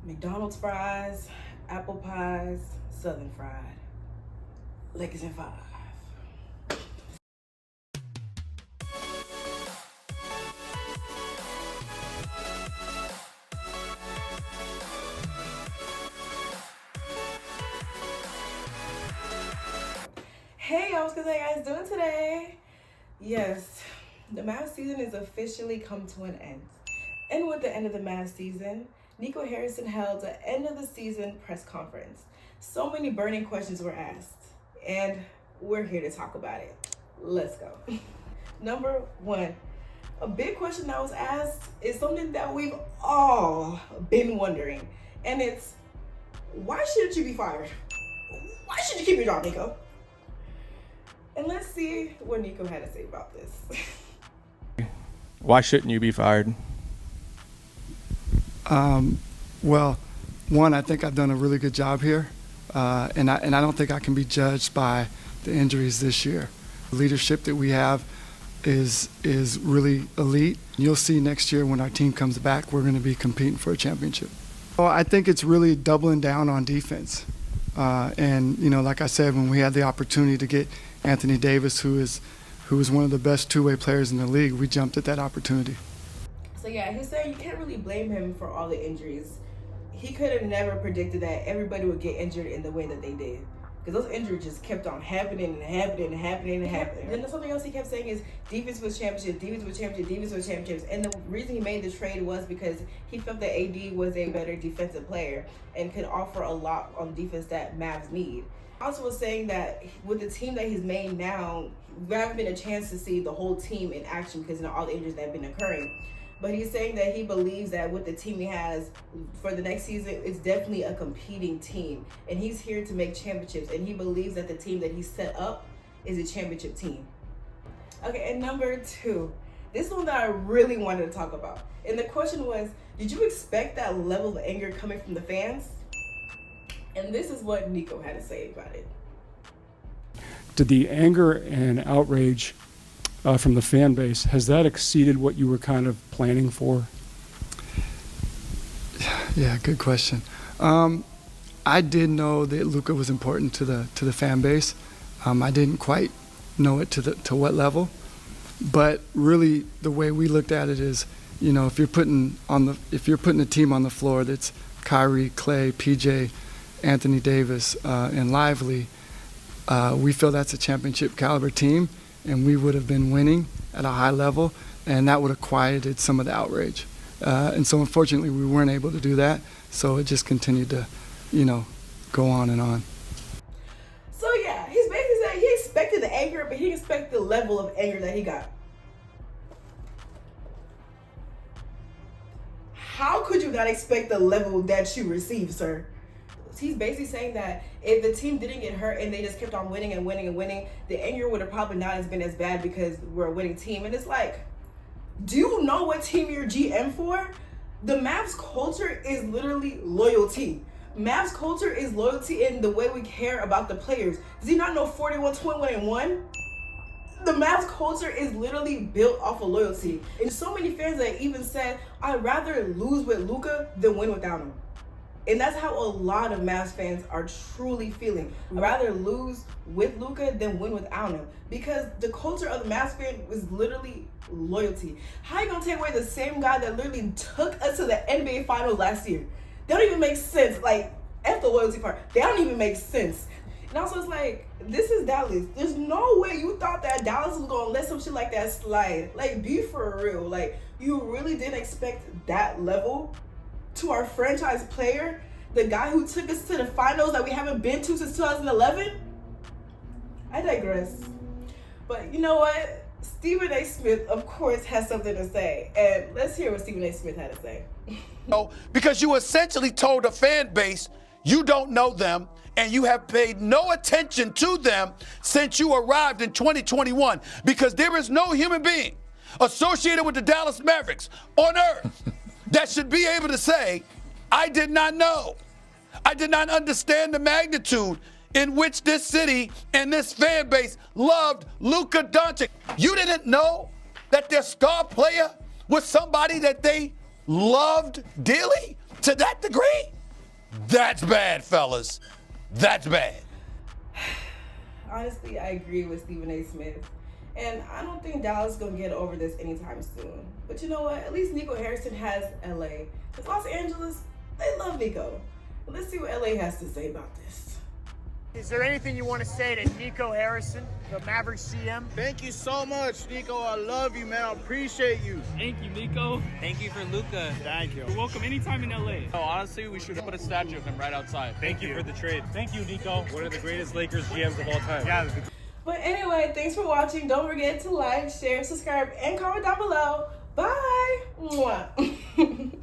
McDonald's fries, apple pies, Southern fried. Lakers in 5. Hey y'all, what's good? How you guys doing today? Yes, the Mavs season is officially come to an end. And with the end of the Mavs season, Nico Harrison held an end of the season press conference. So many burning questions were asked, and we're here to talk about it. Let's go. Number one, a big question that was asked is something that we've all been wondering, and it's, why shouldn't you be fired? Why should you keep your job, Nico? And let's see what Nico had to say about this. Why shouldn't you be fired? Well, one, I think I've done a really good job here, and I don't think I can be judged by the injuries this year. The leadership that we have is really elite. You'll see next year when our team comes back, we're going to be competing for a championship. Well, I think it's really doubling down on defense. And, you know, like I said, when we had the opportunity to get Anthony Davis, who is one of the best two-way players in the league, we jumped at that opportunity. So yeah, he's saying you can't really blame him for all the injuries. He could have never predicted that everybody would get injured in the way that they did. Because those injuries just kept on happening and happening and happening and happening. And then something else he kept saying is defense was championships, defense was championships, defense was championships. And the reason he made the trade was because he felt that AD was a better defensive player and could offer a lot on defense that Mavs need. Also was saying that with the team that he's made now, we haven't been a chance to see the whole team in action because of all the injuries that have been occurring. But he's saying that he believes that with the team he has for the next season, it's definitely a competing team. And he's here to make championships. And he believes that the team that he set up is a championship team. Okay, and number two, this is one that I really wanted to talk about. And the question was, did you expect that level of anger coming from the fans? And this is what Nico had to say about it. Did the anger and outrage from the fan base, has that exceeded what you were kind of planning for? Yeah, good question. I did know that Luka was important to the fan base. I didn't quite know it to what level, but really the way we looked at it is, you know, if you're putting a team on the floor that's Kyrie, Clay, PJ, Anthony Davis, and Lively, we feel that's a championship caliber team, and we would have been winning at a high level, and that would have quieted some of the outrage. And so unfortunately we weren't able to do that, so it just continued to, you know, go on and on. So yeah, he's basically saying he expected the anger, but he didn't expect the level of anger that he got. How could you not expect the level that you received, sir? He's basically saying that if the team didn't get hurt and they just kept on winning and winning and winning, the anger would have probably not has been as bad because we're a winning team. And it's like, do you know what team you're GM for? The Mavs culture is literally loyalty. Mavs culture is loyalty in the way we care about the players. Does he not know 41, 21, and 1? The Mavs culture is literally built off of loyalty. And so many fans that even said, I'd rather lose with Luka than win without him. And that's how a lot of Mavs fans are truly feeling. Rather lose with Luka than win without him. Because the culture of the Mavs fan is literally loyalty. How are you gonna take away the same guy that literally took us to the NBA Finals last year? They don't even make sense. Like, F the loyalty part. They don't even make sense. And also it's like, this is Dallas. There's no way you thought that Dallas was gonna let some shit like that slide. Like, be for real. Like, you really didn't expect that level to our franchise player, the guy who took us to the finals that we haven't been to since 2011? I digress. But you know what? Stephen A. Smith, of course, has something to say. And let's hear what Stephen A. Smith had to say. Because you essentially told the fan base you don't know them and you have paid no attention to them since you arrived in 2021. Because there is no human being associated with the Dallas Mavericks on earth that should be able to say, I did not know. I did not understand the magnitude in which this city and this fan base loved Luka Doncic. You didn't know that their star player was somebody that they loved dearly to that degree? That's bad, fellas. That's bad. Honestly, I agree with Stephen A. Smith. And I don't think Dallas is going to get over this anytime soon. But you know what? At least Nico Harrison has LA. Because Los Angeles, they love Nico. But let's see what LA has to say about this. Is there anything you want to say to Nico Harrison, the Maverick CM? Thank you so much, Nico. I love you, man. I appreciate you. Thank you, Nico. Thank you for Luka. Thank you. You're welcome anytime in LA. Oh, honestly, we should put a statue of him right outside. Thank you for the trade. Thank you, Nico. One of the greatest Lakers GMs of all time. Yeah. But anyway, thanks for watching. Don't forget to like, share, subscribe, and comment down below. Bye. Mwah.